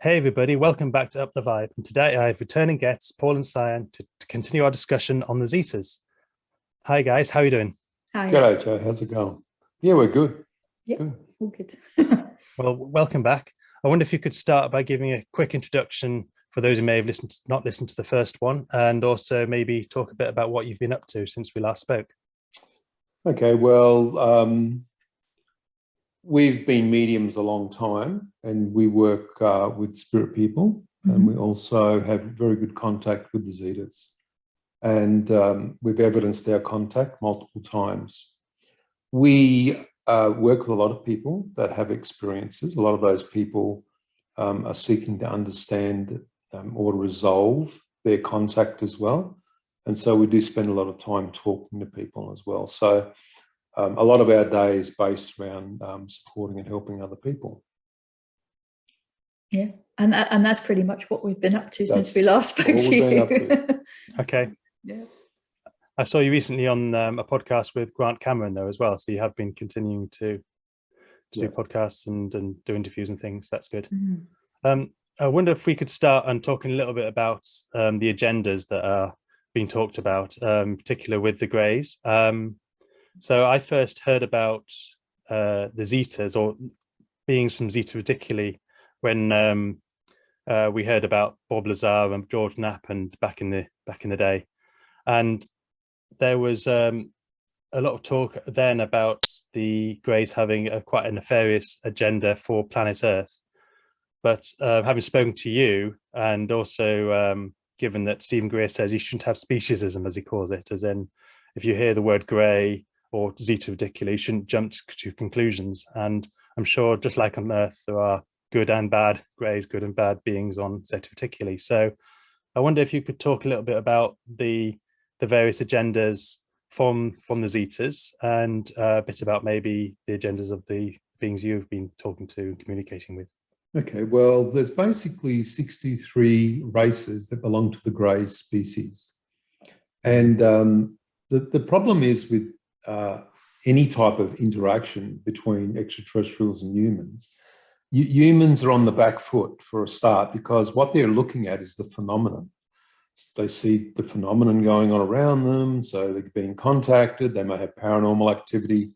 Hey everybody, welcome back to Up the Vibe. And today I have returning guests, Paul and Cyan, to continue our discussion on the Zetas. Hi guys, how are you doing? Hi. G'day, Joe. How's it going? Yeah, we're good. Yeah, Good. all good. Well, welcome back. I wonder if you could start by giving a quick introduction for those who may have not listened to the first one, and also maybe talk a bit about what you've been up to since we last spoke. Okay, well, we've been mediums a long time and we work with spirit people, and we also have very good contact with the Zetas. And we've evidenced our contact multiple times. We work with a lot of people that have experiences. A lot of those people are seeking to understand or resolve their contact as well. And so we do spend a lot of time talking to people as well. So a lot of our day is based around supporting and helping other people. Yeah, and that's pretty much what we've been up to since we last spoke to you. Okay. Yeah. I saw you recently on a podcast with Grant Cameron though as well. So you have been continuing to do podcasts and do interviews and things. That's good. I wonder if we could start on talking a little bit about the agendas that are being talked about, in particular with the Greys. So I first heard about the Zetas or beings from Zeta Reticuli when we heard about Bob Lazar and George Knapp and back in the day, and there was a lot of talk then about the Greys having quite a nefarious agenda for planet Earth. But having spoken to you, and also given that Stephen Greer says you shouldn't have speciesism, as he calls it, as in if you hear the word grey or Zeta Reticuli, you shouldn't jump to conclusions. And I'm sure just like on Earth, there are good and bad Greys, good and bad beings on Zeta Reticuli. So I wonder if you could talk a little bit about the various agendas from the Zetas, and a bit about maybe the agendas of the beings you've been talking to and communicating with. Okay, well, there's basically 63 races that belong to the Grey species. And the problem is with any type of interaction between extraterrestrials and humans, humans are on the back foot for a start, because what they're looking at is the phenomenon. They see the phenomenon going on around them, so they're being contacted, they may have paranormal activity,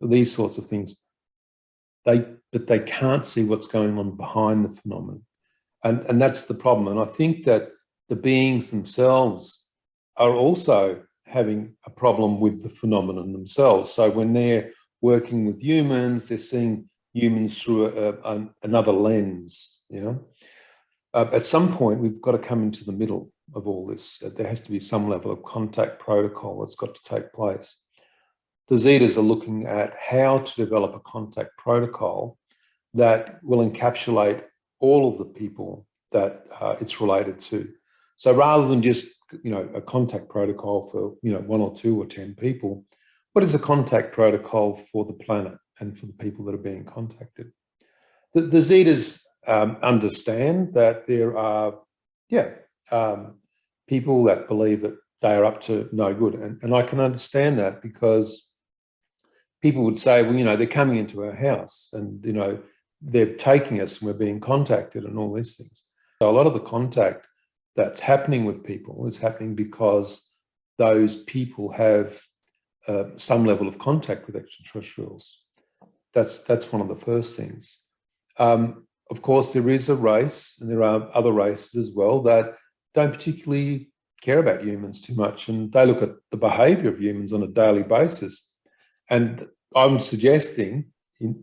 these sorts of things. But they can't see what's going on behind the phenomenon. And that's the problem. And I think that the beings themselves are also having a problem with the phenomenon themselves. So when they're working with humans, they're seeing humans through another lens, you know. At some point, we've got to come into the middle of all this. There has to be some level of contact protocol that's got to take place. The Zetas are looking at how to develop a contact protocol that will encapsulate all of the people that it's related to. So rather than just, a contact protocol for, 1 or 2 or 10 people, what is a contact protocol for the planet and for the people that are being contacted? The Zetas understand that there are, people that believe that they are up to no good. And I can understand that, because people would say, well, they're coming into our house and, they're taking us and we're being contacted and all these things. So a lot of the contact that's happening with people is happening because those people have some level of contact with extraterrestrials. That's one of the first things. Of course, there is a race, and there are other races as well, that don't particularly care about humans too much, and they look at the behaviour of humans on a daily basis. And I'm suggesting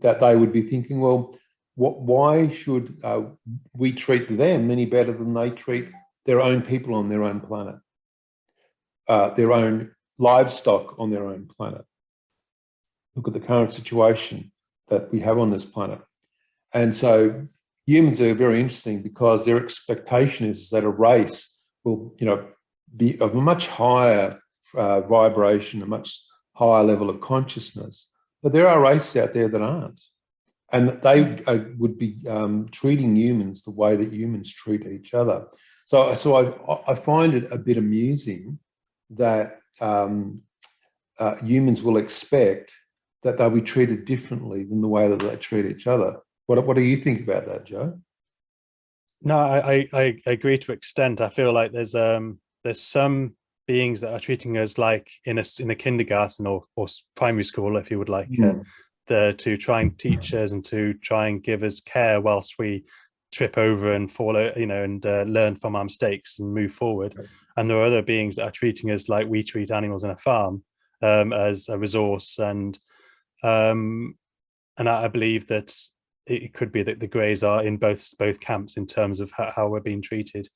that they would be thinking, well, why should we treat them any better than they treat their own people on their own planet, their own livestock on their own planet? Look at the current situation that we have on this planet. And so humans are very interesting, because their expectation is that a race will, be of a much higher vibration, a much higher level of consciousness. But there are races out there that aren't. And they would be treating humans the way that humans treat each other. So I find it a bit amusing that humans will expect that they'll be treated differently than the way that they treat each other. What do you think about that, Joe? No, I agree to an extent. I feel like there's some beings that are treating us like in a kindergarten or primary school, if you would like, to try and teach us and to try and give us care whilst we trip over and fall, and learn from our mistakes and move forward. And there are other beings that are treating us like we treat animals in a farm, as a resource, and I believe that it could be that the Greys are in both camps in terms of how we're being treated.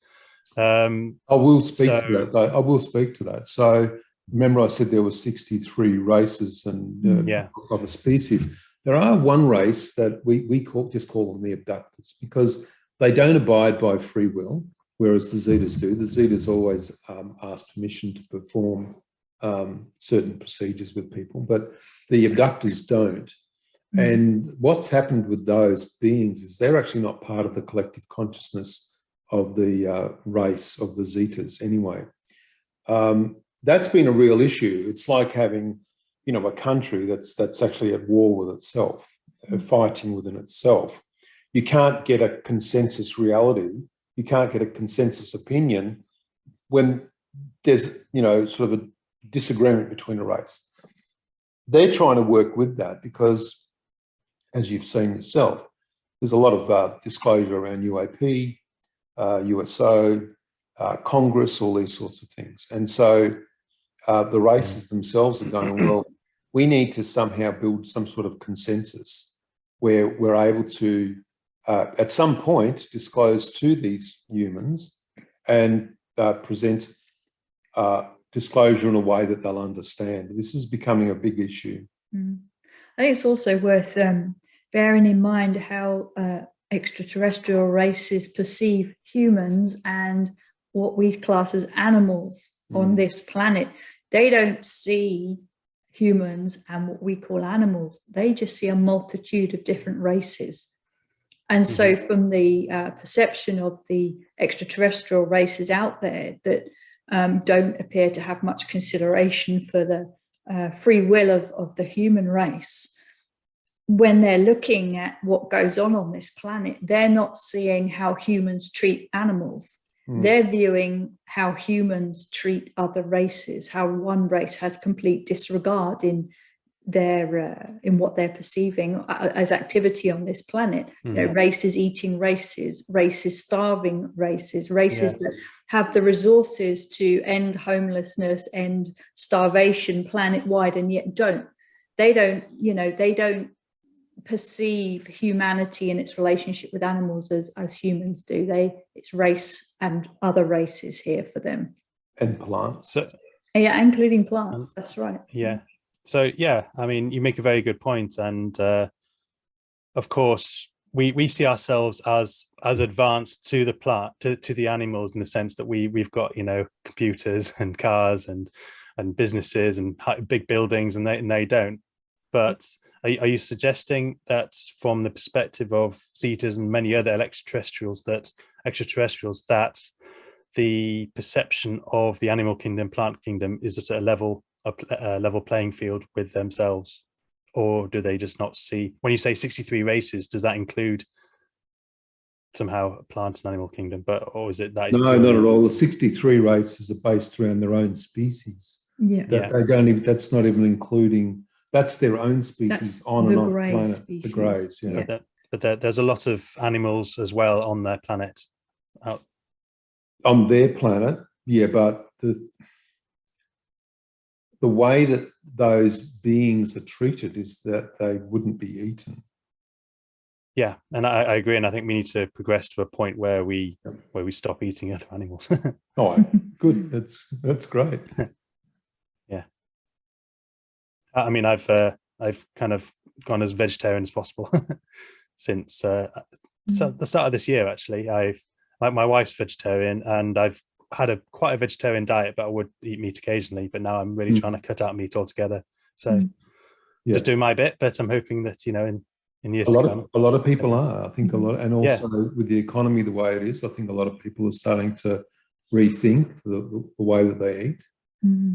I will speak to that. I will speak to that. So remember, I said there were 63 races and of a species. There are one race that we just call them the abductors, because they don't abide by free will, whereas the Zetas do. The Zetas always ask permission to perform certain procedures with people, but the abductors don't. And what's happened with those beings is they're actually not part of the collective consciousness of the race of the Zetas anyway. That's been a real issue. It's like having, a country that's actually at war with itself, fighting within itself. You can't get a consensus reality. You can't get a consensus opinion when there's, sort of a disagreement between a race. They're trying to work with that because, as you've seen yourself, there's a lot of disclosure around UAP, USO, Congress, all these sorts of things. And so the races themselves are going, well, we need to somehow build some sort of consensus where we're able to, at some point, disclose to these humans and present disclosure in a way that they'll understand. This is becoming a big issue. I think it's also worth bearing in mind how extraterrestrial races perceive humans and what we class as animals on this planet. They don't see humans and what we call animals. They just see a multitude of different races. And so from the perception of the extraterrestrial races out there that don't appear to have much consideration for the free will of the human race, when they're looking at what goes on this planet, they're not seeing how humans treat animals. They're viewing how humans treat other races, how one race has complete disregard in what they're perceiving as activity on this planet. Races eating races, races starving races, races that have the resources to end homelessness, end starvation planet-wide, and yet don't. They don't perceive humanity and its relationship with animals as humans do. It's race and other races here for them. And plants. Including plants. That's right. So I mean, you make a very good point, and of course we see ourselves as advanced to the plant, to the animals, in the sense that we've got computers and cars and businesses and big buildings, and they don't. But are you suggesting that from the perspective of Zetas and many other extraterrestrials that the perception of the animal kingdom, plant kingdom, is at a level playing field with themselves? Or do they just not see? When you say 63 races, does that include somehow plant and animal kingdom? Or is it that? No, not at all. The 63 races are based around their own species. They don't even. That's not even including. That's their own species on and off planet. Species. The Greys, But there's a lot of animals as well on their planet. On their planet, but the way that those beings are treated is that they wouldn't be eaten. Yeah, and I agree, and I think we need to progress to a point where we stop eating other animals. Good. That's great. I mean, I've kind of gone as vegetarian as possible since the start of this year. Actually, my wife's vegetarian, and I've had quite a vegetarian diet, but I would eat meat occasionally. But now I'm really trying to cut out meat altogether. So just doing my bit, but I'm hoping that in years to come, a lot of people are. I think a lot, and also with the economy the way it is, I think a lot of people are starting to rethink the way that they eat.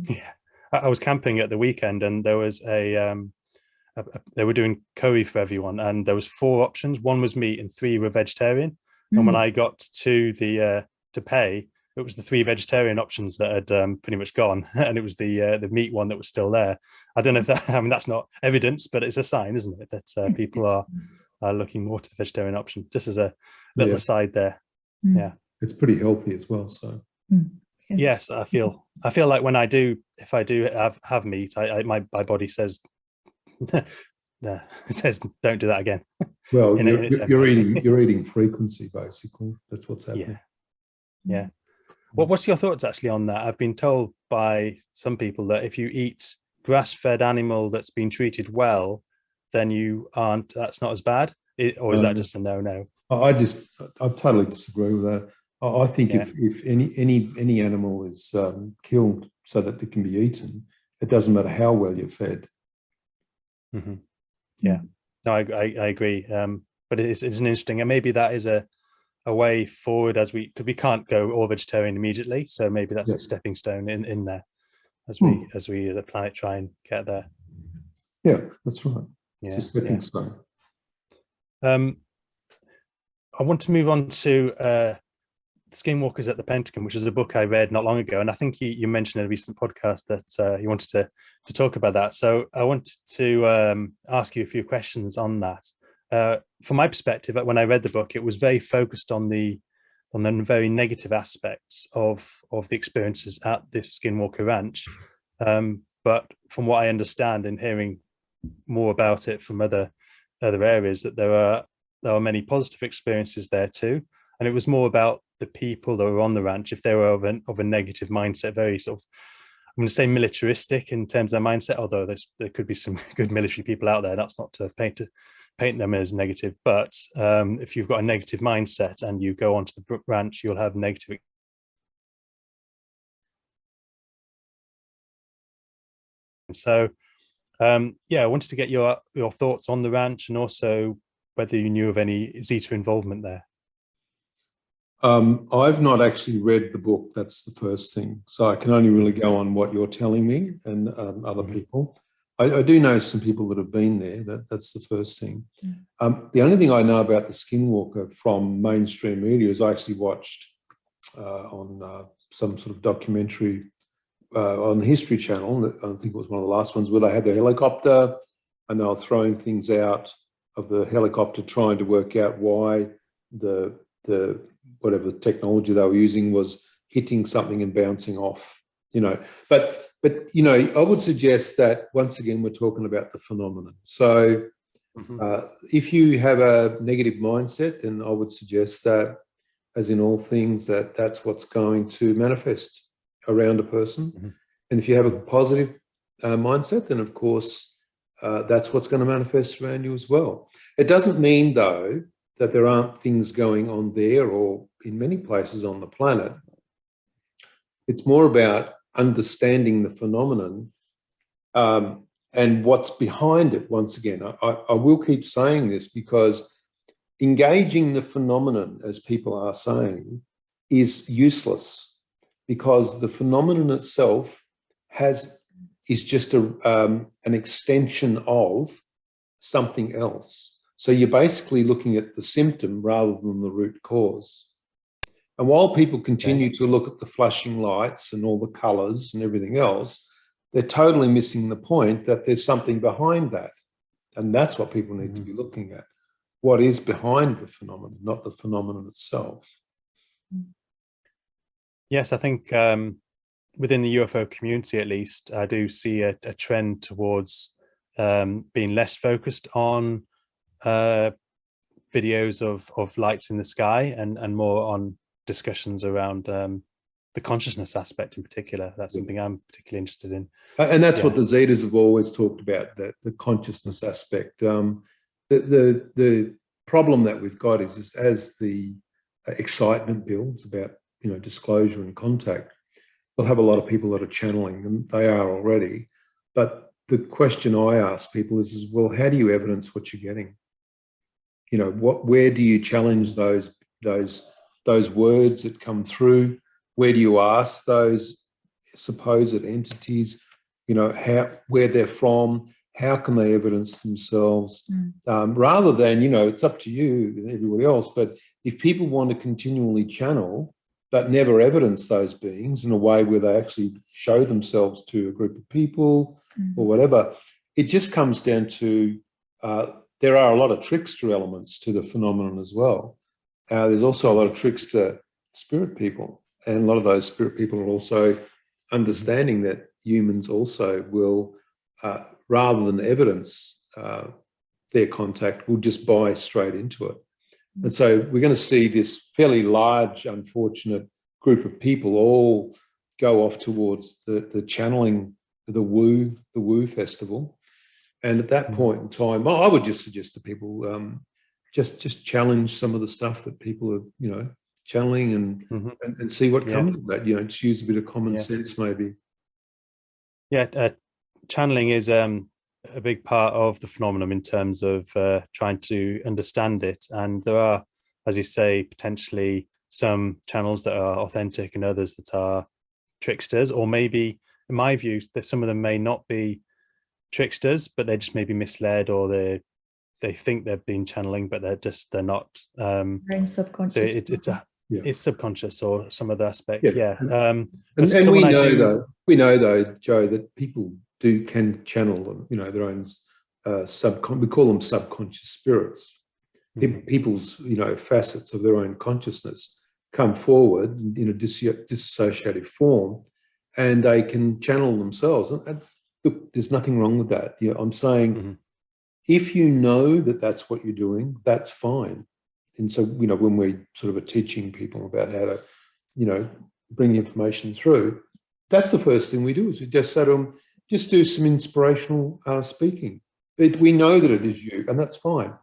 Yeah. I was camping at the weekend, and there was they were doing curry for everyone, and there was 4 options. 1 was meat and 3 were vegetarian. And when I got to the to pay, it was the 3 vegetarian options that had pretty much gone, and it was the meat one that was still there. I don't know if that, I mean, that's not evidence, but it's a sign, isn't it, that people are looking more to the vegetarian option, just as a little aside there. Yeah. It's pretty healthy as well. So yes, I feel like when I do, if I do have meat, my body says, it says don't do that again. Well, you're eating frequency, basically. That's what's happening. Yeah. What's your thoughts actually on that? I've been told by some people that if you eat grass-fed animal that's been treated well, then that's not as bad. Or is that just a no? I totally disagree with that. I think if any animal is killed so that it can be eaten, it doesn't matter how well you're fed. Yeah, no, I agree. But it's an interesting, and maybe that is a way forward because we can't go all vegetarian immediately. So maybe that's a stepping stone in there as we as a planet try and get there. Yeah, that's right. It's a stepping stone. I want to move on to Skinwalkers at the Pentagon, which is a book I read not long ago, and I think you mentioned in a recent podcast that you wanted to talk about that. So I wanted to ask you a few questions on that. From my perspective, when I read the book, it was very focused on the very negative aspects of the experiences at this Skinwalker Ranch. But from what I understand and hearing more about it from other areas, that there are many positive experiences there too. And it was more about the people that were on the ranch, if they were of a negative mindset, very sort of, I'm going to say militaristic in terms of their mindset, although there could be some good military people out there. That's not to paint them as negative, but if you've got a negative mindset and you go onto the ranch, you'll have negative. So I wanted to get your thoughts on the ranch, and also whether you knew of any Zeta involvement there. I've not actually read the book. That's the first thing. So I can only really go on what you're telling me and other people. I do know some people that have been there. That's the first thing. The only thing I know about the Skinwalker from mainstream media is I actually watched on some sort of documentary on the History Channel. I think it was one of the last ones, where they had the helicopter and they were throwing things out of the helicopter, trying to work out why the whatever technology they were using was hitting something and bouncing off. But I would suggest that once again we're talking about the phenomenon. So if you have a negative mindset, then I would suggest that, as in all things, that's what's going to manifest around a person. And if you have a positive mindset, then of course that's what's going to manifest around you as well. It doesn't mean, though, that there aren't things going on there or in many places on the planet. It's more about understanding the phenomenon and what's behind it. Once again, I will keep saying this, because engaging the phenomenon, as people are saying, is useless, because the phenomenon itself is just an extension of something else. So you're basically looking at the symptom rather than the root cause. And while people continue to look at the flashing lights and all the colours and everything else, they're totally missing the point that there's something behind that. And that's what people need to be looking at. What is behind the phenomenon, not the phenomenon itself. Yes, I think within the UFO community, at least, I do see a trend towards being less focused on videos of lights in the sky and more on discussions around the consciousness aspect in particular. That's something I'm particularly interested in. And that's what the Zetas have always talked about, the consciousness aspect. The problem that we've got is as the excitement builds about disclosure and contact, we'll have a lot of people that are channeling, and they are already. But the question I ask people is well, how do you evidence what you're getting? Where do you challenge those words that come through? Where do you ask those supposed entities, where they're from? How can they evidence themselves? Rather than, it's up to you and everybody else, but if people want to continually channel but never evidence those beings in a way where they actually show themselves to a group of people or whatever, it just comes down to there are a lot of trickster elements to the phenomenon as well. There's also a lot of trickster spirit people, and a lot of those spirit people are also understanding that humans also will, rather than evidence their contact, will just buy straight into it. And so we're going to see this fairly large, unfortunate group of people all go off towards the channeling, the woo festival. And at that point in time, I would just suggest to people, just challenge some of the stuff that people are, channeling and see what comes of that. Just use a bit of common sense, maybe. Yeah, channeling is a big part of the phenomenon in terms of trying to understand it. And there are, as you say, potentially some channels that are authentic and others that are tricksters, or maybe, in my view, that some of them may not be tricksters, but they just maybe misled, or they think they've been channeling, but they're not. Very subconscious. So it's subconscious or some other aspect. And we know though, Joe, that people can channel them, their own we call them subconscious spirits. People's facets of their own consciousness come forward in a dissociative form, and they can channel themselves. And look, there's nothing wrong with that. I'm saying if you know that that's what you're doing, that's fine. And so, when we sort of are teaching people about how to, bring information through, that's the first thing we do, is we just say to them, just do some inspirational speaking. We know that it is you, and that's fine.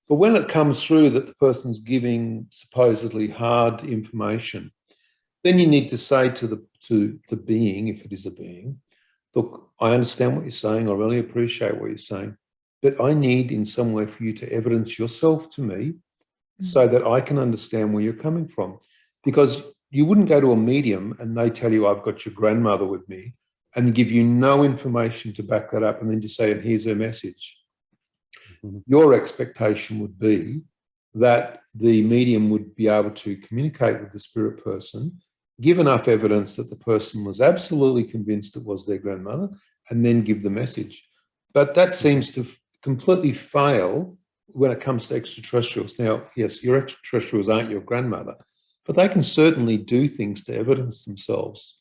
But when it comes through that the person's giving supposedly hard information, then you need to say to the being, if it is a being, look, I understand what you're saying. I really appreciate what you're saying, but I need in some way for you to evidence yourself to me so that I can understand where you're coming from. Because you wouldn't go to a medium and they tell you, I've got your grandmother with me, and give you no information to back that up, and then just say, and here's her message. Your expectation would be that the medium would be able to communicate with the spirit person, give enough evidence that the person was absolutely convinced it was their grandmother, and then give the message. But that seems to completely fail when it comes to extraterrestrials. Now, yes, your extraterrestrials aren't your grandmother, but they can certainly do things to evidence themselves.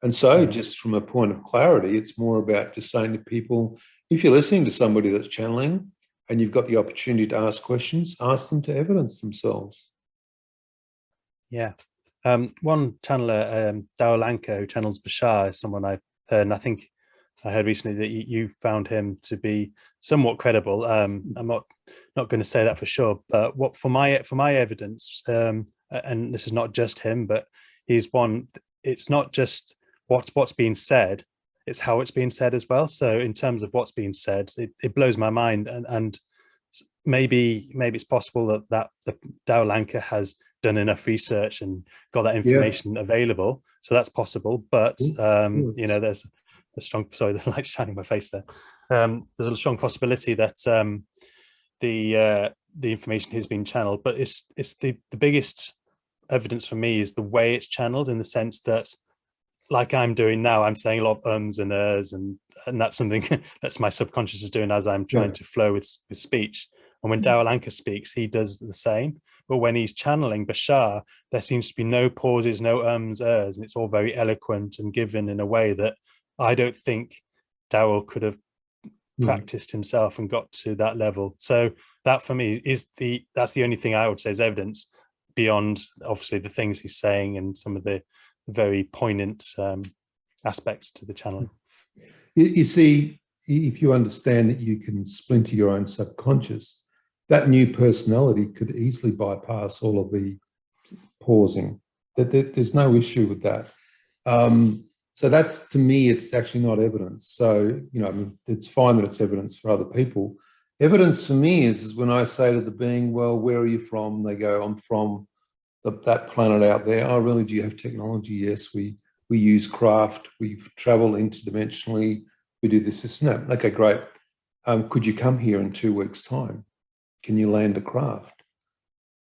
And so just from a point of clarity, it's more about just saying to people, if you're listening to somebody that's channeling and you've got the opportunity to ask questions, ask them to evidence themselves. Yeah. One channeler, Daolanka, who channels Bashar, is someone I've heard, and I think I heard recently that you found him to be somewhat credible. I'm not going to say that for sure, but what for my evidence, and this is not just him, but he's one. It's not just what's being said; it's how it's being said as well. So in terms of what's being said, it blows my mind, and maybe it's possible that the Daolanka has done enough research and got that information available, so that's possible. But there's a strong, sorry, the light's shining in my face there. There's a strong possibility that the information has been channeled, but it's the biggest evidence for me is the way it's channeled, in the sense that, like I'm doing now, I'm saying a lot of ums and ers, and that's something that's my subconscious is doing as I'm trying to flow with speech. And when Daolanka speaks, he does the same. But when he's channeling Bashar, there seems to be no pauses, no ums, ers, and it's all very eloquent and given in a way that I don't think Dao could have practiced himself and got to that level. So that for me is that's the only thing I would say is evidence, beyond obviously the things he's saying and some of the very poignant aspects to the channeling. You see, if you understand that you can splinter your own subconscious, that new personality could easily bypass all of the pausing. There's no issue with that. So that's, to me, it's actually not evidence. So, it's fine that it's evidence for other people. Evidence for me is when I say to the being, well, where are you from? They go, I'm from that planet out there. Oh, really? Do you have technology? Yes, we use craft. We travel interdimensionally. We do this and that. Okay, great. Could you come here in 2 weeks' time? Can you land a craft?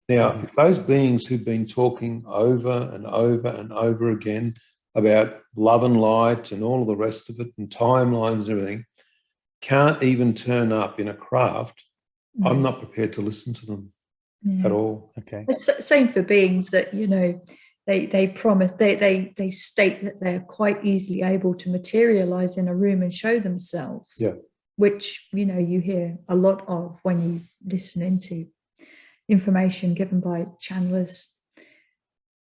Now, if those beings who've been talking over and over and over again about love and light and all of the rest of it and timelines and everything can't even turn up in a craft, I'm not prepared to listen to them at all. Okay. It's same for beings that, you know, they promise, they state that they're quite easily able to materialize in a room and show themselves. Yeah. Which, you know, you hear a lot of when you listen into information given by channelers.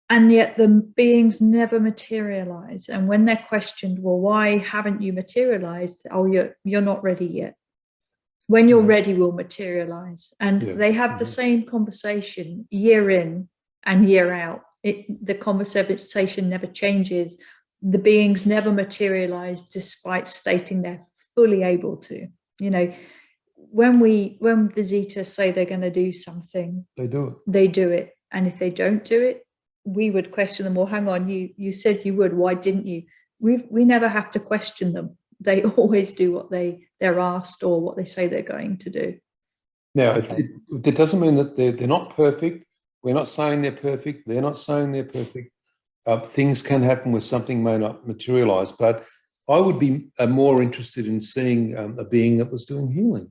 And yet the beings never materialize. And when they're questioned, well, why haven't you materialized? Oh, you're not ready yet. When you're ready, we'll materialize. And they have the same conversation year in and year out. The conversation never changes. The beings never materialize despite stating they're fully able to. You know, when the Zeta say they're going to do something, they do it. They do it. And if they don't do it, we would question them. Well, hang on, you said you would. Why didn't you? We never have to question them. They always do what they're asked or what they say they're going to do. Now, it doesn't mean that they're not perfect. We're not saying they're perfect. They're not saying they're perfect. Things can happen where something may not materialize, but I would be more interested in seeing a being that was doing healing.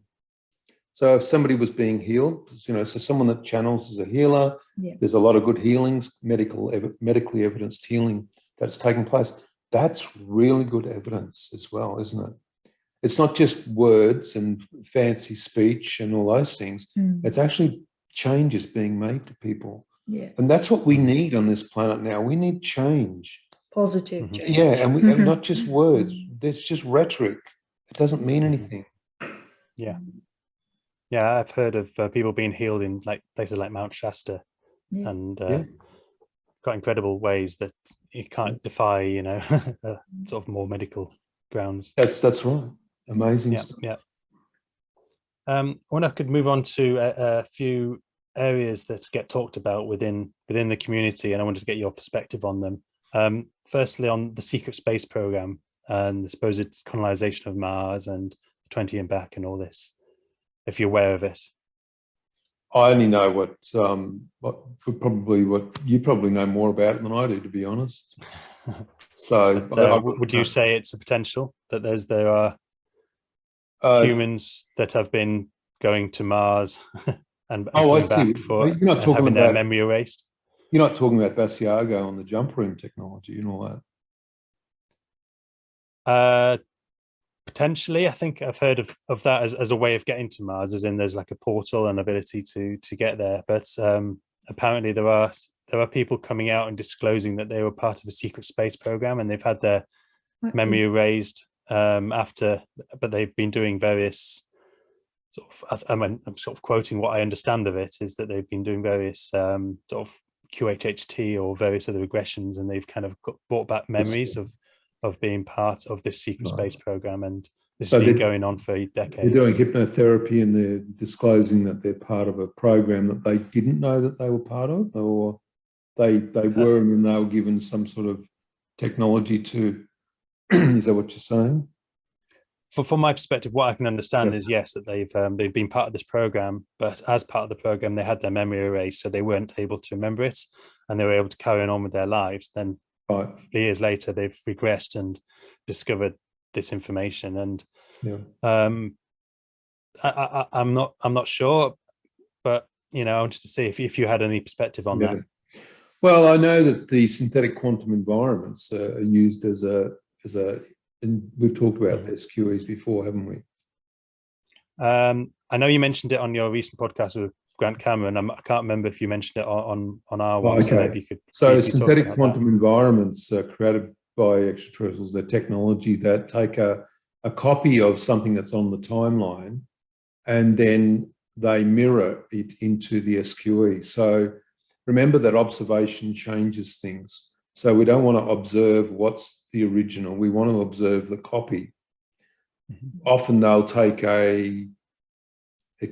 So if somebody was being healed, you know, so someone that channels as a healer, there's a lot of good healings, medically evidenced healing that's taken place. That's really good evidence as well, isn't it? It's not just words and fancy speech and all those things. It's actually changes being made to people. Yeah. And that's what we need on this planet now. We need change. Positive change. Yeah, and not just words. It's just rhetoric. It doesn't mean anything. Yeah. Yeah, I've heard of people being healed in like places like Mount Shasta and quite incredible ways that you can't defy, you know, sort of more medical grounds. That's right. Amazing stuff. Yeah. I wonder if I could move on to a few areas that get talked about within the community, and I wanted to get your perspective on them. Firstly, on the secret space program and the supposed colonization of Mars and 20 and back and all this, if you're aware of it. I only know what you probably know more about it than I do, to be honest. So, but, would you say it's a potential that there are humans that have been going to Mars and coming back for you're not talking having about their memory erased? You're not talking about Basiago and the jump room technology and all that? Potentially, I think I've heard of that as a way of getting to Mars, as in there's like a portal and ability to get there. But apparently there are people coming out and disclosing that they were part of a secret space program and they've had their memory erased after, but they've been doing various sort of, I'm sort of quoting what I understand of it, is that they've been doing various sort of QHHT or various other regressions, and they've kind of brought back memories of being part of this secret space program, and this has been going on for decades. They're doing hypnotherapy and they're disclosing that they're part of a program that they didn't know that they were part of, or they were and then they were given some sort of technology to. Is that what you're saying? From my perspective, what I can understand is yes, that they've been part of this program, but as part of the program, they had their memory erased, so they weren't able to remember it, and they were able to carry on with their lives. Then years later, they've regressed and discovered this information. And I'm not sure, but you know, I wanted to see if you had any perspective on that. Well, I know that the synthetic quantum environments are used as a, and we've talked about SQEs before, haven't we? I know you mentioned it on your recent podcast with Grant Cameron. I can't remember if you mentioned it on our one. Okay. So maybe you could. So synthetic quantum environments are created by extraterrestrials. They're technology that take a copy of something that's on the timeline, and then they mirror it into the SQE. So remember that observation changes things. So we don't want to observe what's the original. We want to observe the copy. Often they'll take a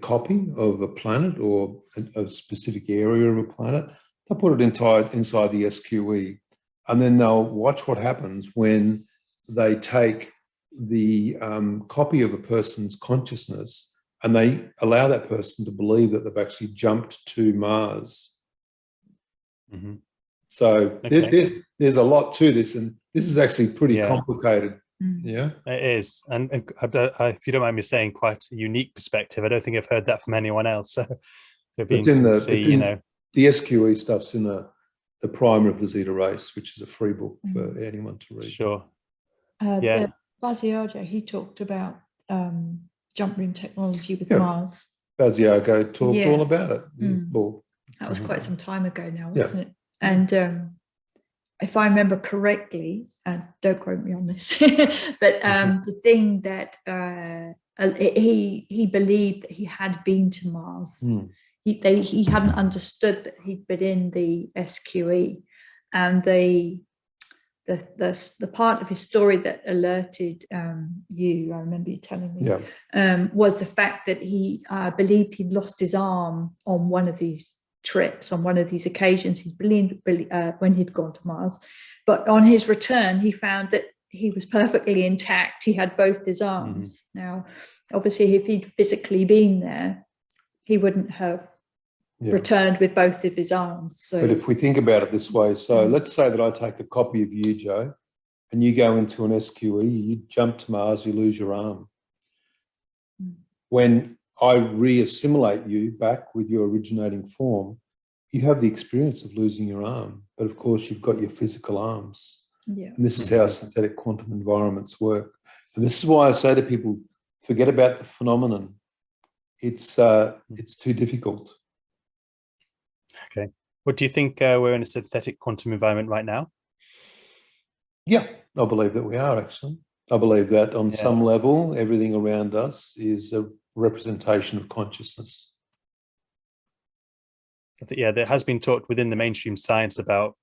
copy of a planet or a specific area of a planet. They'll put it inside the SQE, and then they'll watch what happens when they take the copy of a person's consciousness and they allow that person to believe that they've actually jumped to Mars. Mm-hmm. So there's a lot to this, and this is actually pretty complicated. Yeah, it is, and if you don't mind me saying, quite a unique perspective. I don't think I've heard that from anyone else. So it'd be interesting to see. The SQE stuff's in the primer of the Zeta Race, which is a free book for anyone to read. Sure. Basiago, he talked about jump ring technology with Mars. Basiago talked all about it. Well, that was quite some time ago now, wasn't it? And if I remember correctly, don't quote me on this, but the thing that he believed that he had been to Mars. He hadn't understood that he'd been in the SQE, and the part of his story that alerted you, I remember you telling me, was the fact that he believed he'd lost his arm on one of these trips, on one of these occasions. He believed when he'd gone to Mars, but on his return, he found that he was perfectly intact. He had both his arms. Now, obviously, if he'd physically been there, he wouldn't have returned with both of his arms. So, but if we think about it this way, so let's say that I take a copy of you, Joe, and you go into an SQE, you jump to Mars, you lose your arm. When I re-assimilate you back with your originating form, you have the experience of losing your arm, but of course you've got your physical arms. And this is how synthetic quantum environments work. And this is why I say to people, forget about the phenomenon. It's too difficult. Okay. What do you think we're in a synthetic quantum environment right now? Yeah, I believe that we are, actually. I believe that on some level, everything around us is a representation of consciousness. There has been talk within the mainstream science about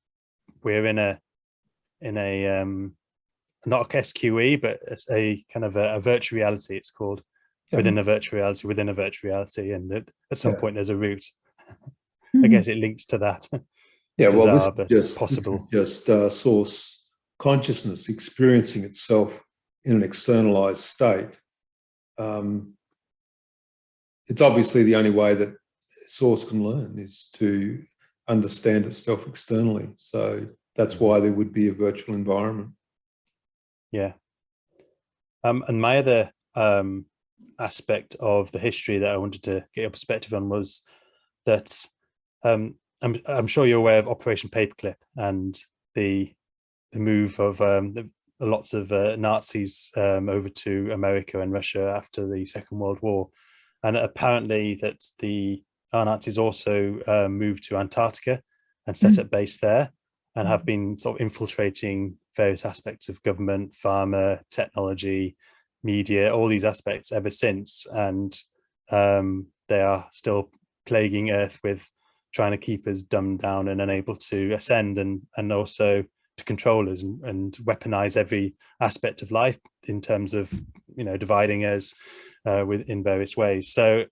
we're in a not a SQE, but a kind of a virtual reality, it's called, within a virtual reality, and at some point there's a root. I guess it links to that. Bizarre, but this possible. is just source consciousness experiencing itself in an externalized state. It's obviously the only way that source can learn is to understand itself externally. So that's why there would be a virtual environment. Yeah. And my other aspect of the history that I wanted to get your perspective on was that I'm sure you're aware of Operation Paperclip and the move of lots of Nazis over to America and Russia after the Second World War, and apparently that our Nazis also moved to Antarctica and set up base there, and have been sort of infiltrating various aspects of government, pharma, technology, media, all these aspects ever since, and they are still plaguing Earth with trying to keep us dumbed down and unable to ascend, and also to control us and weaponize every aspect of life in terms of dividing us in various ways. So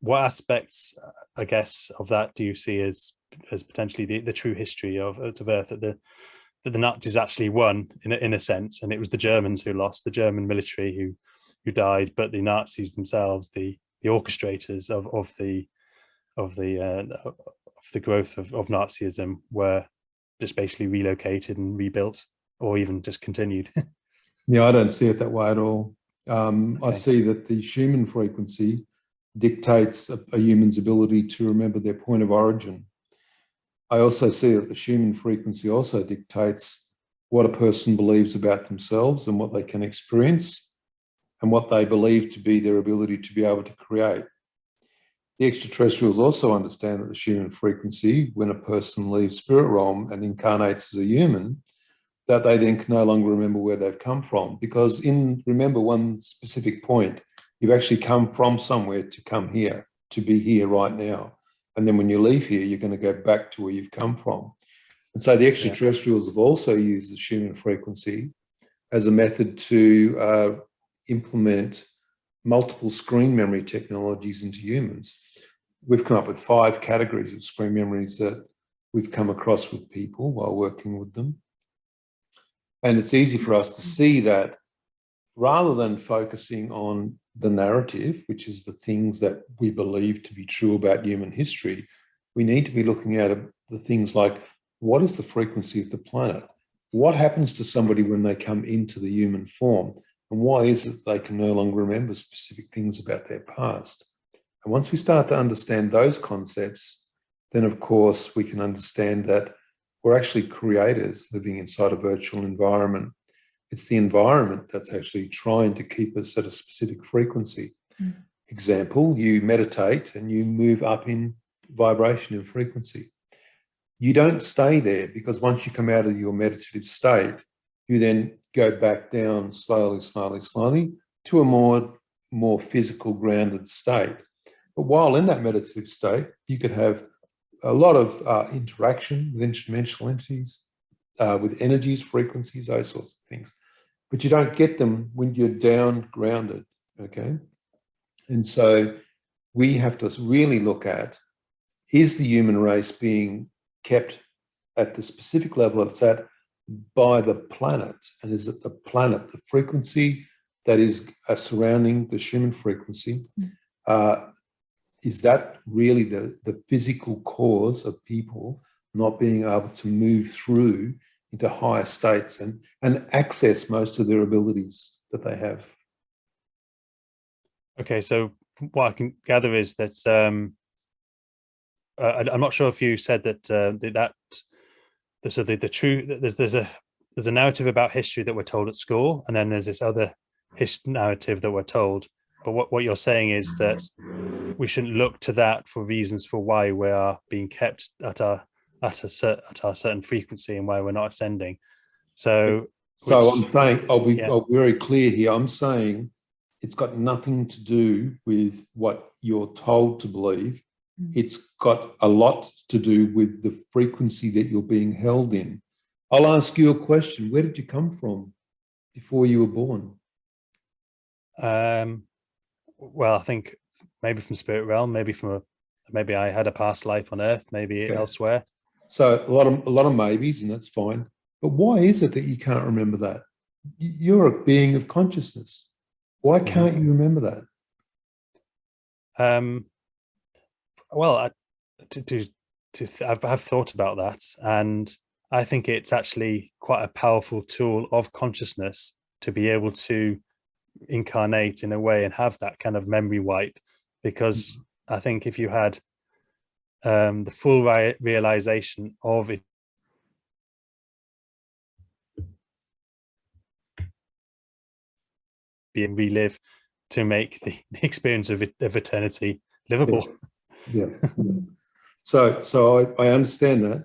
what aspects, I guess, of that do you see as potentially the true history of Earth, that the Nazis actually won in a sense, and it was the Germans who lost, the German military who died, but the Nazis themselves, the orchestrators of the growth of Nazism, were just basically relocated and rebuilt, or even just continued? Yeah, I don't see it that way at all. I see that the Schumann frequency dictates a human's ability to remember their point of origin. I also see that the Schumann frequency also dictates what a person believes about themselves and what they can experience, and what they believe to be their ability to be able to create. The extraterrestrials also understand that the Schumann frequency, when a person leaves spirit realm and incarnates as a human, that they then can no longer remember where they've come from, because remember one specific point, you've actually come from somewhere to come here, to be here right now. And then when you leave here, you're going to go back to where you've come from. And so the extraterrestrials have also used the Schumann frequency as a method to implement multiple screen memory technologies into humans. We've come up with 5 categories of screen memories that we've come across with people while working with them. And it's easy for us to see that rather than focusing on the narrative, which is the things that we believe to be true about human history, we need to be looking at the things like, what is the frequency of the planet? What happens to somebody when they come into the human form? And why is it they can no longer remember specific things about their past? And once we start to understand those concepts, then of course we can understand that we're actually creators living inside a virtual environment. It's the environment that's actually trying to keep us at a specific frequency. Example, you meditate and you move up in vibration and frequency. You don't stay there, because once you come out of your meditative state, you then go back down slowly, slowly, slowly to a more physical, grounded state. But while in that meditative state, you could have a lot of interaction with interdimensional entities, with energies, frequencies, those sorts of things. But you don't get them when you're down grounded, okay? And so we have to really look at, is the human race being kept at the specific level it's at by the planet? And is it the planet, the frequency that is surrounding the Schumann frequency, is that really the physical cause of people not being able to move through into higher states and access most of their abilities that they have? Okay, so what I can gather is that I'm not sure if you said that the true, there's a narrative about history that we're told at school, and then there's this other narrative that we're told. But what you're saying is that we shouldn't look to that for reasons for why we are being kept at our certain frequency and why we're not ascending. So I'm saying, I'll be very clear here. I'm saying it's got nothing to do with what you're told to believe. It's got a lot to do with the frequency that you're being held in. I'll ask you a question. Where did you come from before you were born? Well, I think maybe from spirit realm, maybe I had a past life on Earth, maybe elsewhere. So a lot of maybes, and that's fine. But why is it that you can't remember that? You're a being of consciousness. Why can't you remember that? Well, I've thought about that, and I think it's actually quite a powerful tool of consciousness to be able to incarnate in a way and have that kind of memory wipe, because I think if you had the full realization of it being relive to make the experience of eternity livable. Yeah. So I understand that.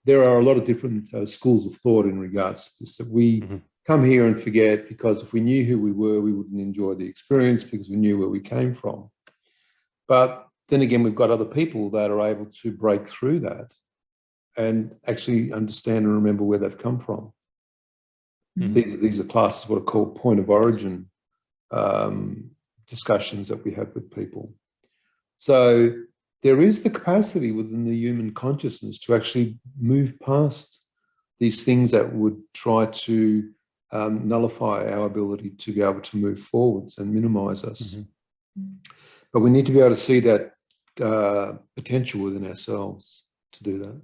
There are a lot of different schools of thought in regards to this, that we come here and forget, because if we knew who we were, we wouldn't enjoy the experience because we knew where we came from. But then again, we've got other people that are able to break through that and actually understand and remember where they've come from. These are classes, what are called point of origin discussions that we have with people. So there is the capacity within the human consciousness to actually move past these things that would try to nullify our ability to be able to move forwards and minimize us. But we need to be able to see that potential within ourselves to do that.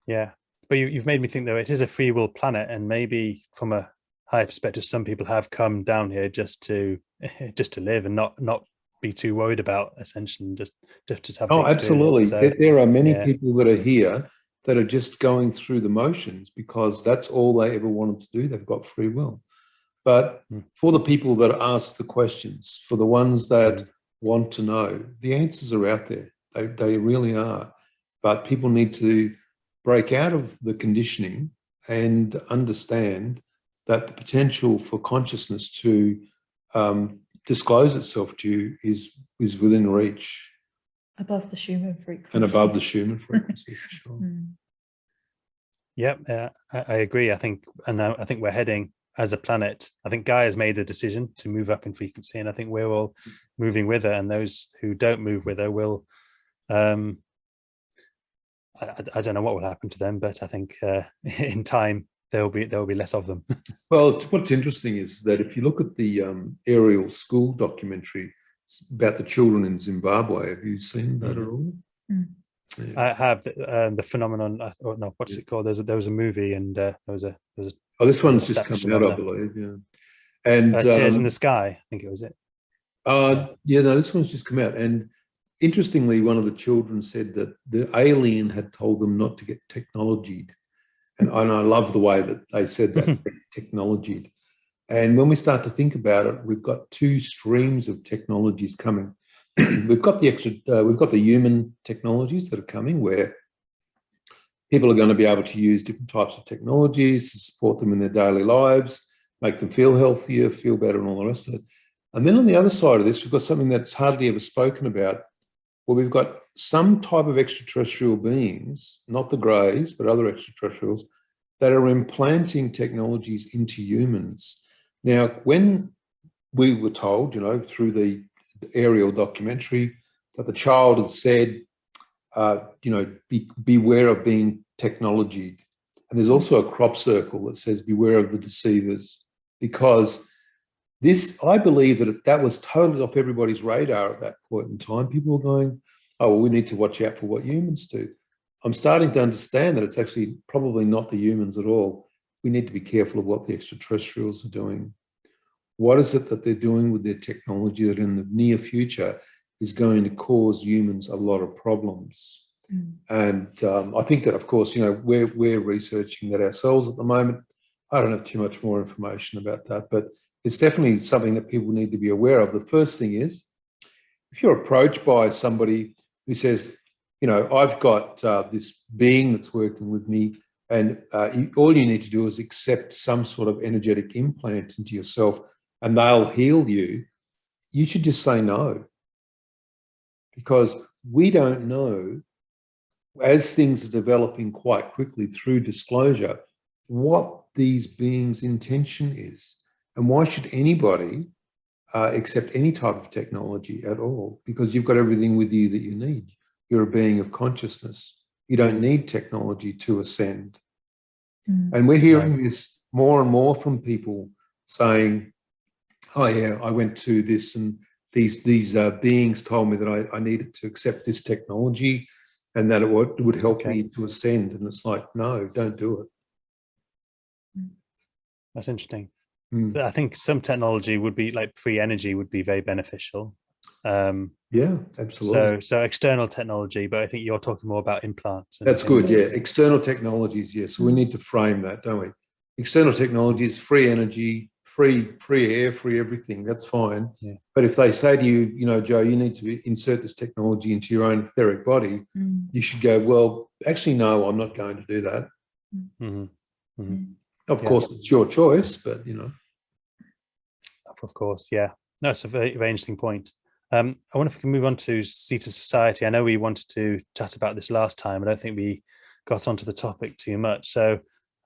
Yeah, but you've made me think, though, it is a free will planet, and maybe from a higher perspective, some people have come down here just to live and not be too worried about ascension, just have the experience. Absolutely. So, there are many people that are here that are just going through the motions because that's all they ever wanted to do. They've got free will. But for the people that ask the questions, for the ones that want to know, the answers are out there. They really are. But people need to break out of the conditioning and understand that the potential for consciousness to disclose itself to you is within reach. Above the Schumann frequency. And above the Schumann frequency, for sure. Yeah, I agree. I think we're heading as a planet. I think Gaia's made the decision to move up in frequency, and I think we're all moving with her. And those who don't move with her will, I don't know what will happen to them, but I think in time there will be less of them. Well, what's interesting is that if you look at the Aerial School documentary about the children in Zimbabwe, have you seen that at all? Mm. Yeah. I have the phenomenon. No, what's it called? There was a movie, and there was a Oh, this one's just section come out, on I there. believe. Yeah, and Tears in the Sky, I think it was it. yeah, no, this one's just come out. And interestingly, one of the children said that the alien had told them not to get technologied. And I love the way that they said that, technologied. And when we start to think about it, we've got two streams of technologies coming. We've got the human technologies that are coming, where people are going to be able to use different types of technologies to support them in their daily lives, make them feel healthier, feel better, and all the rest of it. And then on the other side of this, we've got something that's hardly ever spoken about, where we've got some type of extraterrestrial beings, not the Greys, but other extraterrestrials, that are implanting technologies into humans. Now, when we were told, through the Aerial documentary, that the child had said, beware of being technologied. And there's also a crop circle that says, beware of the deceivers, because I believe that was totally off everybody's radar at that point in time. People were going, oh, well, we need to watch out for what humans do. I'm starting to understand that it's actually probably not the humans at all. We need to be careful of what the extraterrestrials are doing. What is it that they're doing with their technology that in the near future is going to cause humans a lot of problems? Mm. And I think that, of course, we're researching that ourselves at the moment. I don't have too much more information about that, but it's definitely something that people need to be aware of. The first thing is, if you're approached by somebody who says, I've got this being that's working with me, and all you need to do is accept some sort of energetic implant into yourself and they'll heal you, you should just say no. Because we don't know, as things are developing quite quickly through disclosure, what these beings' intention is. And why should anybody accept any type of technology at all? Because you've got everything with you that you need. You're a being of consciousness. You don't need technology to ascend. Mm. And we're hearing this more and more from people saying, oh yeah, I went to this and these beings told me that I needed to accept this technology and that it would help me to ascend. And it's like, no, don't do it. That's interesting. Mm. I think some technology would be like free energy would be very beneficial. Yeah, absolutely. So external technology, but I think you're talking more about implants. That's good. Yeah, external technologies. Yes, so we need to frame that, don't we? External technologies, free energy, free air, free everything. That's fine. Yeah. But if they say to you, Joe, you need to insert this technology into your own etheric body, you should go, well, actually, no, I'm not going to do that. Mm-hmm. Mm-hmm. Of course, it's your choice, but Of course, yeah. No, it's a very, very interesting point. I wonder if we can move on to Zeta Society. I know we wanted to chat about this last time. I don't think we got onto the topic too much. So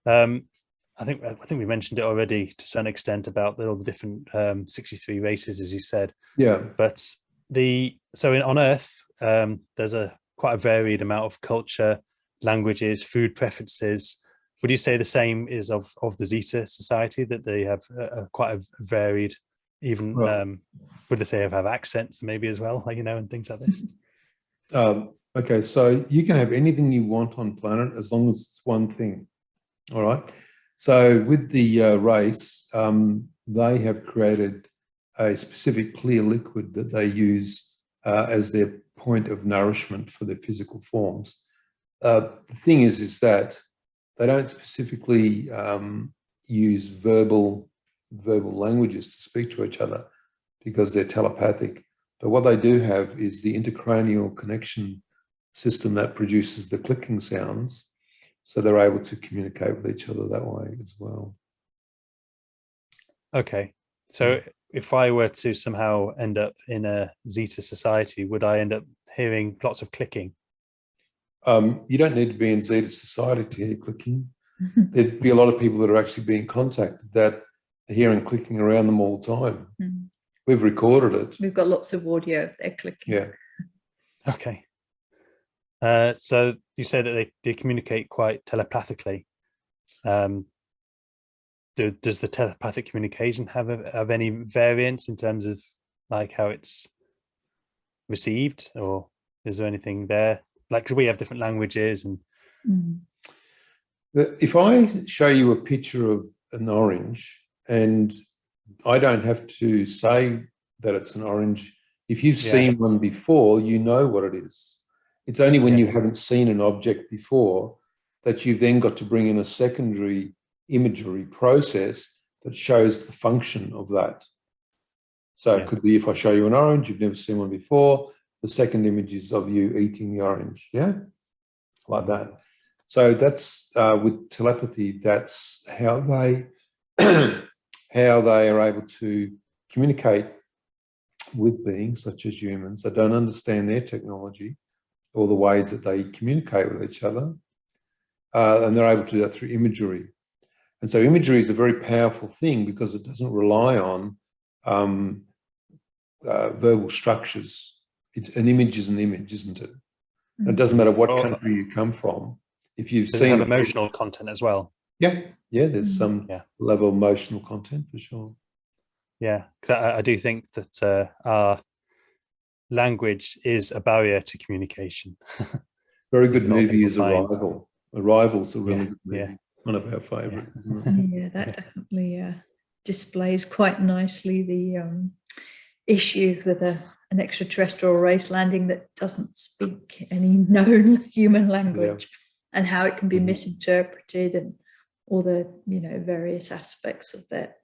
I think we mentioned it already to a certain extent about all the different 63 races, as you said. Yeah. But on Earth, there's quite a varied amount of culture, languages, food preferences. Would you say the same is of the Zeta Society, that they have quite a varied, even would they say have accents maybe as well, and things like this? Okay, so you can have anything you want on planet as long as it's one thing. All right. So with the race, they have created a specific clear liquid that they use as their point of nourishment for their physical forms. The thing is that they don't specifically use verbal languages to speak to each other because they're telepathic. But what they do have is the intercranial connection system that produces the clicking sounds. So they're able to communicate with each other that way as well. Okay. So if I were to somehow end up in a Zeta Society, would I end up hearing lots of clicking? You don't need to be in Zeta Society to hear clicking. There'd be a lot of people that are actually being contacted that are hearing clicking around them all the time. Mm. We've recorded it. We've got lots of audio. They're clicking. Yeah. Okay. So you say that they communicate quite telepathically. does the telepathic communication have any variance in terms of like how it's received, or is there anything there? Like, 'cause we have different languages and. If I show you a picture of an orange, and I don't have to say that it's an orange, if you've seen one before, you know what it is. It's only when you haven't seen an object before that you've then got to bring in a secondary imagery process that shows the function of that. So it could be, if I show you an orange, you've never seen one before, the second image is of you eating the orange, like that. So that's with telepathy, that's how they how they are able to communicate with beings such as humans that don't understand their technology or the ways that they communicate with each other. And they're able to do that through imagery. And so imagery is a very powerful thing because it doesn't rely on verbal structures. An image is an image, isn't it? And it doesn't matter what country you come from. If you've Does seen it have emotional content as well? Yeah, there's some level of emotional content for sure. Yeah, because I do think that our language is a barrier to communication. Very good movie is Arrival. Arrival's a really good movie. Yeah. One of our favourites. Yeah, that definitely displays quite nicely the issues with an extraterrestrial race landing that doesn't speak any known human language, and how it can be misinterpreted, and all the various aspects of that.